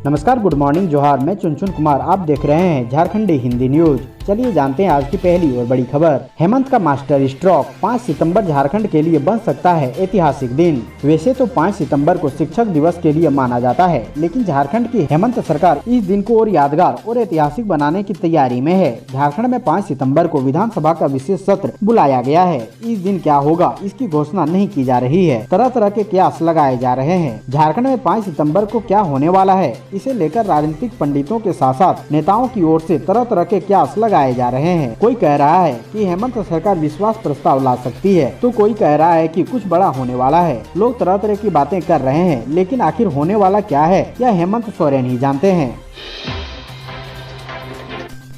नमस्कार, good morning, जोहार। मैं चुनचुन कुमार, आप देख रहे हैं झारखंडी हिंदी न्यूज। चलिए जानते हैं आज की पहली और बड़ी खबर। हेमंत का मास्टर स्ट्रोक, 5 सितंबर झारखंड के लिए बन सकता है ऐतिहासिक दिन। वैसे तो 5 सितंबर को शिक्षक दिवस के लिए माना जाता है, लेकिन झारखंड की हेमंत सरकार इस दिन को और यादगार और ऐतिहासिक बनाने की तैयारी में है। झारखंड में 5 सितंबर को विधानसभा का विशेष सत्र बुलाया गया है। इस दिन क्या होगा, इसकी घोषणा नहीं की जा रही है। तरह तरह के कयास लगाए जा रहे हैं। झारखंड में 5 सितंबर को क्या होने वाला है, इसे लेकर राजनीतिक पंडितों के साथ साथ नेताओं की ओर से तरह तरह के कयास लगाए जा रहे हैं। कोई कह रहा है कि हेमंत सरकार विश्वास प्रस्ताव ला सकती है, तो कोई कह रहा है कि कुछ बड़ा होने वाला है। लोग तरह तरह की बातें कर रहे हैं, लेकिन आखिर होने वाला क्या है, यह हेमंत सोरेन ही जानते हैं।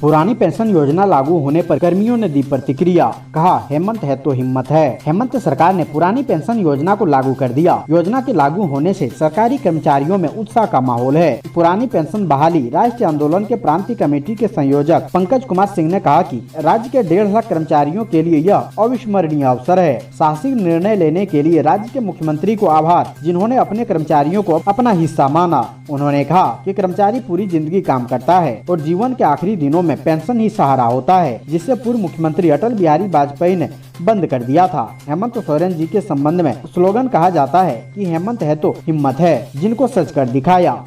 पुरानी पेंशन योजना लागू होने पर कर्मियों ने दी प्रतिक्रिया। कहा, हेमंत है तो हिम्मत है। हेमंत सरकार ने पुरानी पेंशन योजना को लागू कर दिया। योजना के लागू होने से सरकारी कर्मचारियों में उत्साह का माहौल है। पुरानी पेंशन बहाली राष्ट्रीय आंदोलन के प्रांतीय कमेटी के संयोजक पंकज कुमार सिंह ने कहा कि राज्य के 1.5 लाख कर्मचारियों के लिए यह अविस्मरणीय अवसर है। साहसिक निर्णय लेने के लिए राज्य के मुख्यमंत्री को आभार, जिन्होंने अपने कर्मचारियों को अपना हिस्सा माना। उन्होंने कहा कि कर्मचारी पूरी जिंदगी काम करता है और जीवन के आखिरी दिनों में पेंशन ही सहारा होता है, जिसे पूर्व मुख्यमंत्री अटल बिहारी वाजपेयी ने बंद कर दिया था। हेमंत सोरेन जी के संबंध में स्लोगन कहा जाता है कि हेमंत है तो हिम्मत है, जिनको सच कर दिखाया।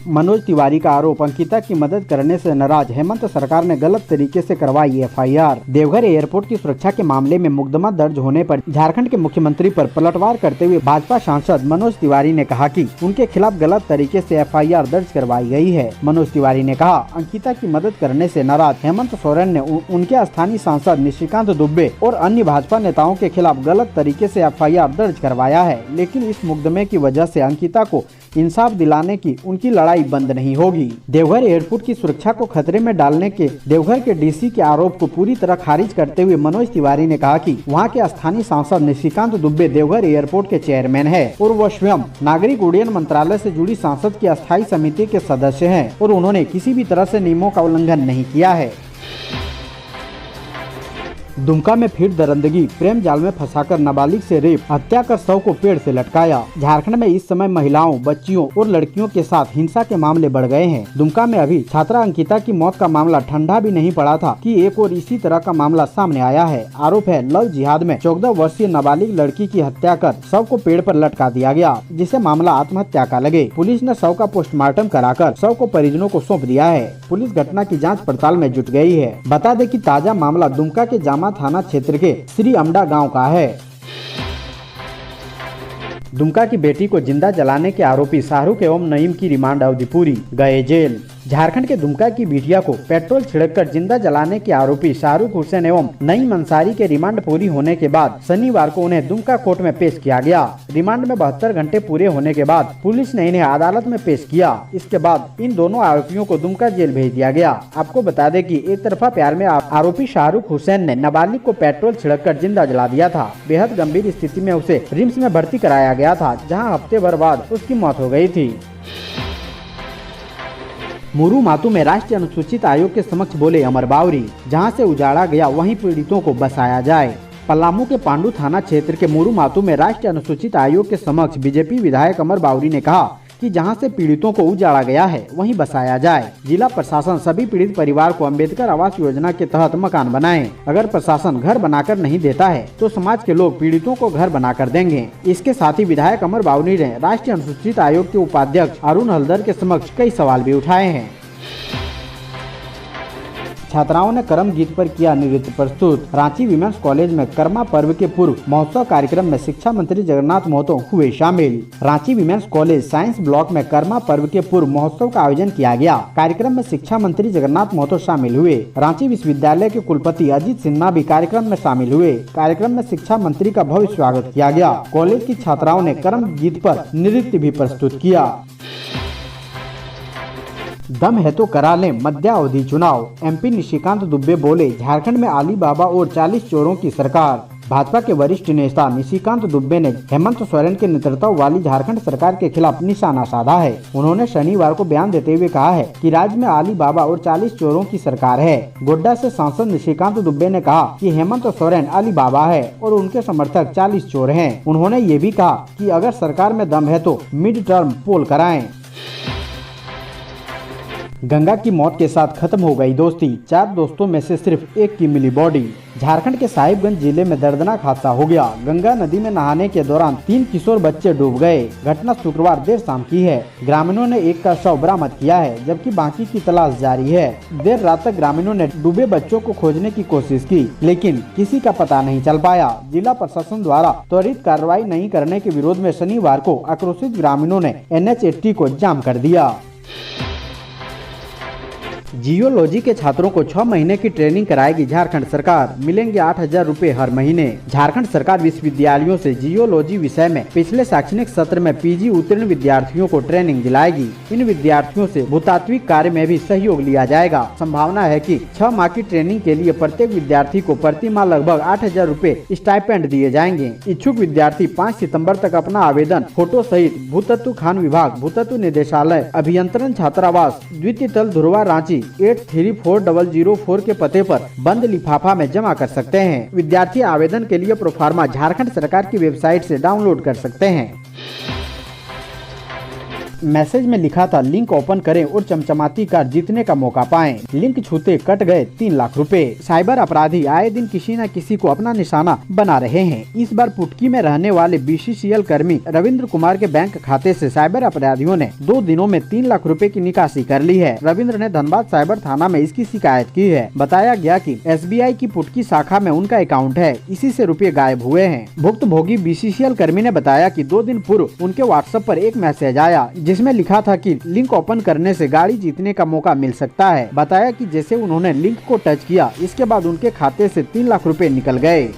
मनोज तिवारी का आरोप, अंकिता की मदद करने से नाराज हेमंत सरकार ने गलत तरीके से करवाई FIR। देवघर एयरपोर्ट की सुरक्षा के मामले में मुकदमा दर्ज होने पर झारखंड के मुख्यमंत्री पर पलटवार करते हुए भाजपा सांसद मनोज तिवारी ने कहा कि उनके खिलाफ गलत तरीके से FIR दर्ज करवाई गई है। मनोज तिवारी ने कहा, अंकिता की मदद करने से नाराज हेमंत सोरेन ने उनके स्थानीय सांसद निशिकांत दुबे और अन्य भाजपा नेताओं के खिलाफ गलत तरीके से FIR दर्ज करवाया है, लेकिन इस मुकदमे की वजह से अंकिता को इंसाफ दिलाने की उनकी लड़ाई बंद नहीं होगी। देवघर एयरपोर्ट की सुरक्षा को खतरे में डालने के देवघर के DC के आरोप को पूरी तरह खारिज करते हुए मनोज तिवारी ने कहा कि वहां के स्थानीय सांसद निशिकांत दुबे देवघर एयरपोर्ट के चेयरमैन है और वह स्वयं नागरिक उड्डयन मंत्रालय से जुड़ी संसद की अस्थायी समिति के सदस्य हैं और उन्होंने किसी भी तरह से नियमों का उल्लंघन नहीं किया है। दुमका में फिर दरिंदगी, प्रेम जाल में फंसाकर नाबालिग से रेप, हत्या कर शव को पेड़ से लटकाया। झारखंड में इस समय महिलाओं, बच्चियों और लड़कियों के साथ हिंसा के मामले बढ़ गए हैं। दुमका में अभी छात्रा अंकिता की मौत का मामला ठंडा भी नहीं पड़ा था कि एक और इसी तरह का मामला सामने आया है। आरोप है, लव जिहाद में 14 वर्षीय नाबालिग लड़की की हत्या कर शव को पेड़ पर लटका दिया गया, जिसे मामला आत्महत्या का लगे। पुलिस ने शव का पोस्टमार्टम कराकर शव को परिजनों को सौंप दिया है। पुलिस घटना की जाँच पड़ताल में जुट गयी है। बता दें कि ताजा मामला दुमका के जामा थाना क्षेत्र के श्री अमडा गांव का है। दुमका की बेटी को जिंदा जलाने के आरोपी शाहरुख एवं नईम की रिमांड अवधि पूरी, गए जेल। झारखंड के दुमका की बिटिया को पेट्रोल छिड़ककर जिंदा जलाने के आरोपी शाहरुख हुसैन एवं नईम अंसारी के रिमांड पूरी होने के बाद शनिवार को उन्हें दुमका कोर्ट में पेश किया गया। रिमांड में 72 घंटे पूरे होने के बाद पुलिस ने इन्हें अदालत में पेश किया। इसके बाद इन दोनों आरोपियों को दुमका जेल भेज दिया गया। आपको बता दें कि एक तरफा प्यार में आरोपी शाहरुख हुसैन ने नाबालिग को पेट्रोल छिड़ककर जिंदा जला दिया था। बेहद गंभीर स्थिति में उसे रिम्स में भर्ती कराया गया था, जहाँ हफ्ते भर बाद उसकी मौत हो गयी थी। मुरु मातू में राष्ट्रीय अनुसूचित आयोग के समक्ष बोले अमर बावरी, जहां से उजाड़ा गया वहीं पीड़ितों को बसाया जाए। पलामू के पांडु थाना क्षेत्र के मुरु मातू में राष्ट्रीय अनुसूचित आयोग के समक्ष बीजेपी विधायक अमर बावरी ने कहा कि जहां से पीड़ितों को उजाड़ा गया है वहीं बसाया जाए। जिला प्रशासन सभी पीड़ित परिवार को अंबेडकर आवास योजना के तहत मकान बनाए। अगर प्रशासन घर बनाकर नहीं देता है तो समाज के लोग पीड़ितों को घर बनाकर देंगे। इसके साथ ही विधायक अमर बावरी ने राष्ट्रीय अनुसूचित आयोग के उपाध्यक्ष अरुण हल्दर के समक्ष कई सवाल भी उठाए हैं। छात्राओं ने कर्म गीत पर किया नृत्य प्रस्तुत। रांची विमेंस कॉलेज में कर्मा पर्व के पूर्व महोत्सव कार्यक्रम में शिक्षा मंत्री जगन्नाथ महतो हुए शामिल। Ranchi women's college science block में कर्मा पर्व के पूर्व महोत्सव का आयोजन किया गया। कार्यक्रम में शिक्षा मंत्री जगन्नाथ महतो शामिल हुए। रांची विश्वविद्यालय के कुलपति अजीत सिन्हा भी कार्यक्रम में शामिल हुए। कार्यक्रम में शिक्षा मंत्री का भव्य स्वागत किया गया। कॉलेज की छात्राओं ने कर्म गीत पर नृत्य भी प्रस्तुत किया। दम है तो करा लें मध्यावधि चुनाव, MP निशिकांत दुबे बोले, झारखंड में अली बाबा और 40 चोरों की सरकार। भाजपा के वरिष्ठ नेता निशिकांत दुबे ने हेमंत सोरेन के नेतृत्व वाली झारखंड सरकार के खिलाफ निशाना साधा है। उन्होंने शनिवार को बयान देते हुए कहा है कि राज्य में अली बाबा और 40 चोरों की सरकार है। गोड्डा से सांसद निशिकांत दुबे ने कहा कि हेमंत सोरेन अली बाबा है और उनके समर्थक 40 चोर हैं। उन्होंने ये भी कहा कि अगर सरकार में दम है तो मिड टर्म पोल कराएं। गंगा की मौत के साथ खत्म हो गई दोस्ती, 4 दोस्तों में से सिर्फ एक की मिली बॉडी। झारखंड के साहिबगंज जिले में दर्दनाक हादसा हो गया। गंगा नदी में नहाने के दौरान 3 किशोर बच्चे डूब गए। घटना शुक्रवार देर शाम की है। ग्रामीणों ने एक का शव बरामद किया है, जबकि बाकी की तलाश जारी है। देर रात तक ग्रामीणों ने डूबे बच्चों को खोजने की कोशिश की, लेकिन किसी का पता नहीं चल पाया। जिला प्रशासन द्वारा त्वरित कार्रवाई नहीं करने के विरोध में शनिवार को आक्रोशित ग्रामीणों ने NH80 को जाम कर दिया। जियोलॉजी के छात्रों को 6 महीने की ट्रेनिंग कराएगी झारखंड सरकार, मिलेंगे 8,000 रुपए हर महीने। झारखंड सरकार विश्वविद्यालयों से जियोलॉजी विषय में पिछले शैक्षणिक सत्र में PG उत्तीर्ण विद्यार्थियों को ट्रेनिंग दिलाएगी। इन विद्यार्थियों से भूतात्विक कार्य में भी सहयोग लिया जाएगा। संभावना है कि 6 माह की ट्रेनिंग के लिए प्रत्येक विद्यार्थी को प्रति माह लगभग 8,000 रुपए स्टाइपेंड दिए जाएंगे। इच्छुक विद्यार्थी 5 सितम्बर तक अपना आवेदन फोटो सहित भूतत्व खान विभाग, भूतत्व निदेशालय, अभियंत्रण छात्रावास, द्वितीय तल धुरवा, रांची 834004 के पते पर बंद लिफाफा में जमा कर सकते हैं। विद्यार्थी आवेदन के लिए प्रोफार्मा झारखंड सरकार की वेबसाइट से डाउनलोड कर सकते हैं। मैसेज में लिखा था, लिंक ओपन करें और चमचमाती कार जीतने का मौका पाएं। लिंक छूते कट गए 3 लाख रुपए। साइबर अपराधी आए दिन किसी न किसी को अपना निशाना बना रहे हैं। इस बार पुटकी में रहने वाले BCCL कर्मी रविंद्र कुमार के बैंक खाते से साइबर अपराधियों ने 2 दिनों में 3 लाख रुपए की निकासी कर ली है। रविंद्र ने धनबाद साइबर थाना में इसकी शिकायत की है। बताया गया कि SBI की पुटकी शाखा में उनका अकाउंट है, इसी से रुपए गायब हुए हैं। भुक्तभोगी BCCL कर्मी ने बताया कि 2 दिन पूर्व उनके WhatsApp पर एक मैसेज आया, जिसमें लिखा था कि लिंक ओपन करने से गाड़ी जीतने का मौका मिल सकता है। बताया कि जैसे उन्होंने लिंक को टच किया, इसके बाद उनके खाते से 3 लाख रुपए निकल गए।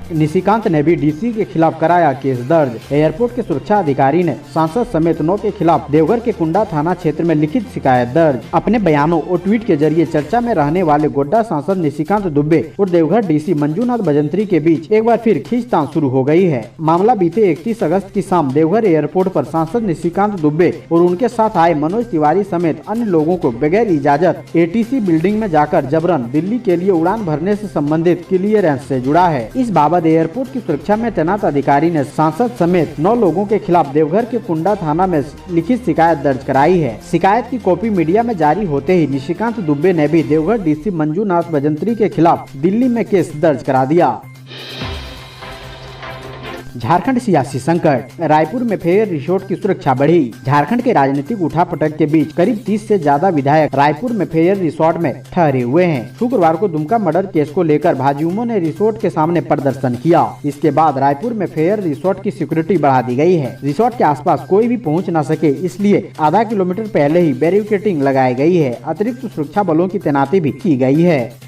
निशिकांत ने भी DC के खिलाफ कराया केस दर्ज। एयरपोर्ट के सुरक्षा अधिकारी ने सांसद समेत 9 के खिलाफ देवघर के कुंडा थाना क्षेत्र में लिखित शिकायत दर्ज। अपने बयानों और ट्वीट के जरिए चर्चा में रहने वाले गोड्डा सांसद निशिकांत दुबे और देवघर DC मंजूनाथ भजंत्री के बीच एक बार फिर खींचतान शुरू हो गई है। मामला बीते 31 अगस्त की शाम देवघर एयरपोर्ट पर सांसद निशिकांत दुबे और उनके साथ आए मनोज तिवारी समेत अन्य लोगों को बगैर इजाजत ATC बिल्डिंग में जाकर जबरन दिल्ली के लिए उड़ान भरने से संबंधित क्लियरेंस से जुड़ा है। इस बाबत एयरपोर्ट की सुरक्षा में तैनात अधिकारी ने सांसद समेत 9 लोगों के खिलाफ देवघर के कुंडा थाना में लिखित शिकायत दर्ज कराई है। शिकायत की कॉपी मीडिया में जारी होते ही निशिकांत दुबे ने भी देवघर DC मंजूनाथ भजंत्री के खिलाफ दिल्ली में केस दर्ज करा दिया। झारखंड सियासी संकट, रायपुर में फेयर रिसोर्ट की सुरक्षा बढ़ी। झारखंड के राजनीतिक उठापटक के बीच करीब 30 से ज्यादा विधायक रायपुर में फेयर रिसोर्ट में ठहरे हुए हैं। शुक्रवार को दुमका मर्डर केस को लेकर भाजयुमों ने रिसोर्ट के सामने प्रदर्शन किया। इसके बाद रायपुर में फेयर रिसोर्ट की सिक्योरिटी बढ़ा दी गई है। रिसोर्ट के आसपास कोई भी पहुंच न सके, इसलिए आधा किलोमीटर पहले ही बैरिकेडिंग लगाई गई है। अतिरिक्त सुरक्षा बलों की तैनाती भी की गई है।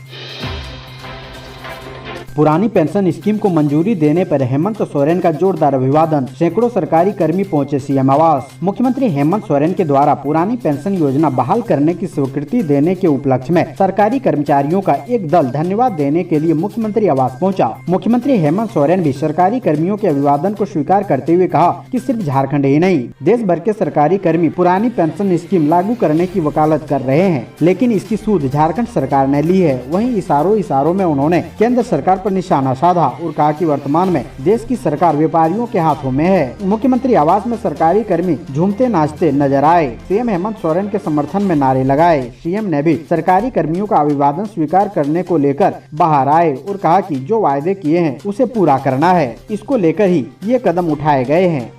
पुरानी पेंशन स्कीम को मंजूरी देने पर हेमंत सोरेन का जोरदार अभिवादन, सैकड़ों सरकारी कर्मी पहुंचे CM आवास। मुख्यमंत्री हेमंत सोरेन के द्वारा पुरानी पेंशन योजना बहाल करने की स्वीकृति देने के उपलक्ष्य में सरकारी कर्मचारियों का एक दल धन्यवाद देने के लिए मुख्यमंत्री आवास पहुंचा। मुख्यमंत्री हेमंत सोरेन भी सरकारी कर्मियों के अभिवादन को स्वीकार करते हुए कहा कि सिर्फ झारखंड ही नहीं, देश भर के सरकारी कर्मी पुरानी पेंशन स्कीम लागू करने की वकालत कर रहे हैं, लेकिन इसकी सूद झारखंड सरकार ने ली है। वहीं इशारों में उन्होंने केंद्र सरकार निशाना साधा और कहा कि वर्तमान में देश की सरकार व्यापारियों के हाथों में है। मुख्यमंत्री आवास में सरकारी कर्मी झूमते नाचते नजर आए। CM हेमंत सोरेन के समर्थन में नारे लगाए। CM ने भी सरकारी कर्मियों का अभिवादन स्वीकार करने को लेकर बाहर आए और कहा कि जो वायदे किए हैं उसे पूरा करना है। इसको लेकर ही ये कदम उठाए गए हैं।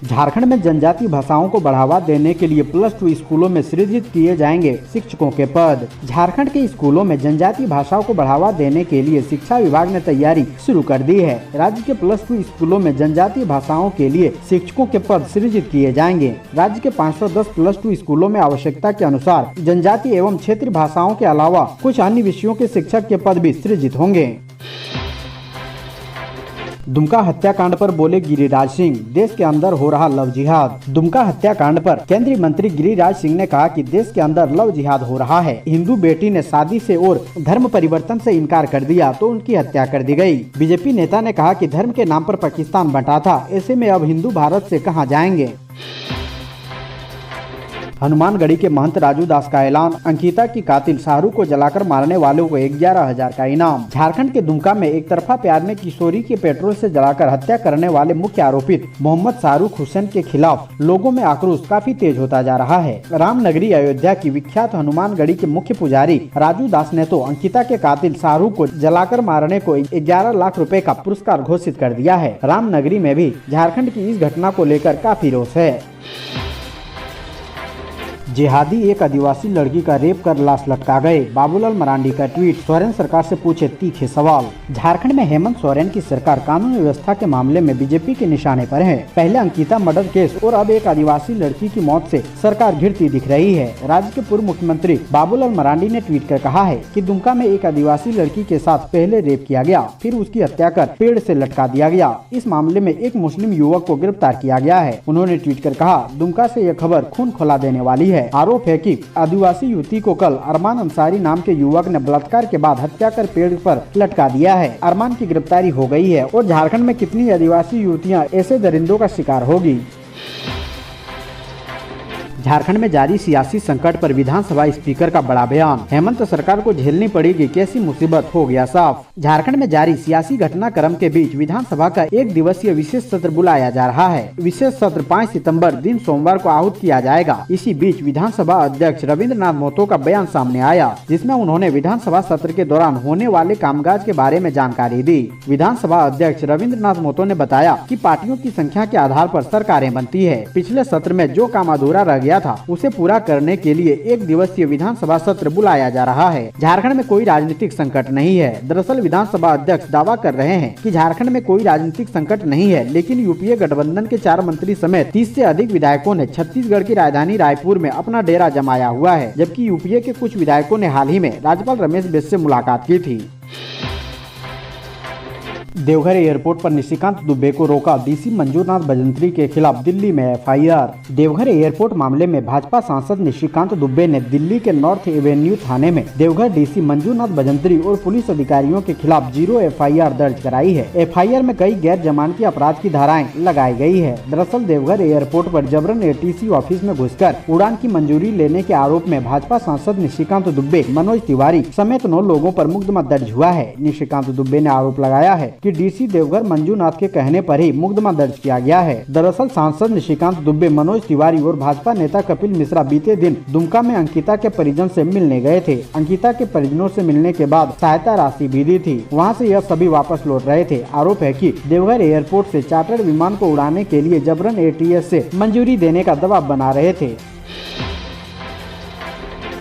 झारखंड में जनजातीय भाषाओं को बढ़ावा देने के लिए +2 स्कूलों में सृजित किए जाएंगे शिक्षकों के पद। झारखंड के स्कूलों में जनजातीय भाषाओं को बढ़ावा देने के लिए शिक्षा विभाग ने तैयारी शुरू कर दी है। राज्य के +2 स्कूलों में जनजातीय भाषाओं के लिए शिक्षकों के पद सृजित किए जाएंगे। राज्य के 510 +2 स्कूलों में आवश्यकता के अनुसार जनजातीय एवं क्षेत्रीय भाषाओं के अलावा कुछ अन्य विषयों के शिक्षक के पद भी सृजित होंगे। दुमका हत्याकांड पर बोले गिरिराज सिंह, देश के अंदर हो रहा लव जिहाद। दुमका हत्याकांड पर केंद्रीय मंत्री गिरिराज सिंह ने कहा कि देश के अंदर लव जिहाद हो रहा है। हिंदू बेटी ने शादी से और धर्म परिवर्तन से इनकार कर दिया तो उनकी हत्या कर दी गई। बीजेपी नेता ने कहा कि धर्म के नाम पर पाकिस्तान बंटा था, ऐसे में अब हिंदू भारत से कहां जाएंगे। हनुमानगढ़ी के महंत राजू दास का ऐलान, अंकिता की कातिल शाहरुख को जलाकर मारने वालों को 11,000 का इनाम। झारखंड के दुमका में एक तरफा प्यार में किशोरी के पेट्रोल से जलाकर हत्या करने वाले मुख्य आरोपित मोहम्मद शाहरुख हुसैन के खिलाफ लोगों में आक्रोश काफी तेज होता जा रहा है। रामनगरी अयोध्या की विख्यात हनुमानगढ़ी के मुख्य पुजारी राजू दास ने तो अंकिता के कातिल शाहरुख को जलाकर मारने को 11 लाख रुपए का पुरस्कार घोषित कर दिया है। रामनगरी में भी झारखंड की इस घटना को लेकर काफी रोष है। जिहादी एक आदिवासी लड़की का रेप कर लाश लटका गए, बाबूलाल मरांडी का ट्वीट, सोरेन सरकार से पूछे तीखे सवाल। झारखंड में हेमंत सोरेन की सरकार कानून व्यवस्था के मामले में बीजेपी के निशाने पर है। पहले अंकिता मर्डर केस और अब एक आदिवासी लड़की की मौत से सरकार घिरती दिख रही है। राज्य के पूर्व मुख्यमंत्री बाबूलाल मरांडी ने ट्वीट कर कहा है कि दुमका में एक आदिवासी लड़की के साथ पहले रेप किया गया, फिर उसकी हत्या कर पेड़ से लटका दिया गया। इस मामले में एक मुस्लिम युवक को गिरफ्तार किया गया है। उन्होंने ट्वीट कर कहा, दुमका से यह खबर खून खौला देने वाली है। आरोप है कि आदिवासी युवती को कल अरमान अंसारी नाम के युवक ने बलात्कार के बाद हत्या कर पेड़ पर लटका दिया है। अरमान की गिरफ्तारी हो गई है और झारखंड में कितनी आदिवासी युवतियां ऐसे दरिंदों का शिकार होगी। झारखंड में जारी सियासी संकट पर विधानसभा स्पीकर का बड़ा बयान, हेमंत सरकार को झेलनी पड़ेगी कैसी मुसीबत, हो गया साफ। झारखंड में जारी सियासी घटनाक्रम के बीच विधानसभा का 1 दिवसीय विशेष सत्र बुलाया जा रहा है। विशेष सत्र 5 सितंबर दिन सोमवार को आहूत किया जाएगा। इसी बीच विधानसभा अध्यक्ष रविंद्रनाथ महतो का बयान सामने आया, जिसमें उन्होंने विधानसभा सत्र के दौरान होने वाले कामकाज के बारे में जानकारी दी। विधानसभा अध्यक्ष रविंद्रनाथ महतो ने बताया कि पार्टियों की संख्या के आधार पर सरकारें बनती है। पिछले सत्र में जो काम अधूरा रह गया था उसे पूरा करने के लिए 1 दिवसीय विधानसभा सत्र बुलाया जा रहा है। झारखंड में कोई राजनीतिक संकट नहीं है। दरअसल विधानसभा अध्यक्ष दावा कर रहे हैं कि झारखंड में कोई राजनीतिक संकट नहीं है, लेकिन यूपीए गठबंधन के 4 मंत्री समेत 30 से अधिक विधायकों ने छत्तीसगढ़ की राजधानी रायपुर में अपना डेरा जमाया हुआ है, जबकि यूपीए के कुछ विधायकों ने हाल ही में राज्यपाल रमेश बैस से मुलाकात की थी। देवघर एयरपोर्ट पर निशिकांत दुबे को रोका, डीसी मंजूनाथ भजंत्री के खिलाफ दिल्ली में एफआईआर। देवघर एयरपोर्ट मामले में भाजपा सांसद निशिकांत दुबे ने दिल्ली के नॉर्थ एवेन्यू थाने में देवघर डीसी मंजूनाथ भजंत्री और पुलिस अधिकारियों के खिलाफ 0 एफआईआर दर्ज कराई है। एफआईआर में कई गैर जमानती अपराध की धाराएं लगाई गई है। दरअसल देवघर एयरपोर्ट पर जबरन एटीसी ऑफिस में घुसकर उड़ान की मंजूरी लेने के आरोप में भाजपा सांसद निशिकांत दुबे, मनोज तिवारी समेत 9 लोगों पर मुकदमा दर्ज हुआ है। निशिकांत दुबे ने आरोप लगाया है कि डीसी देवघर मंजूनाथ के कहने पर ही मुकदमा दर्ज किया गया है। दरअसल सांसद निशिकांत दुबे, मनोज तिवारी और भाजपा नेता कपिल मिश्रा बीते दिन दुमका में अंकिता के परिजन से मिलने गए थे। अंकिता के परिजनों से मिलने के बाद सहायता राशि भी दी थी। वहां से यह सभी वापस लौट रहे थे। आरोप है कि देवघर एयरपोर्ट से चार्टर्ड विमान को उड़ाने के लिए जबरन एटीएस से मंजूरी देने का दबाव बना रहे थे।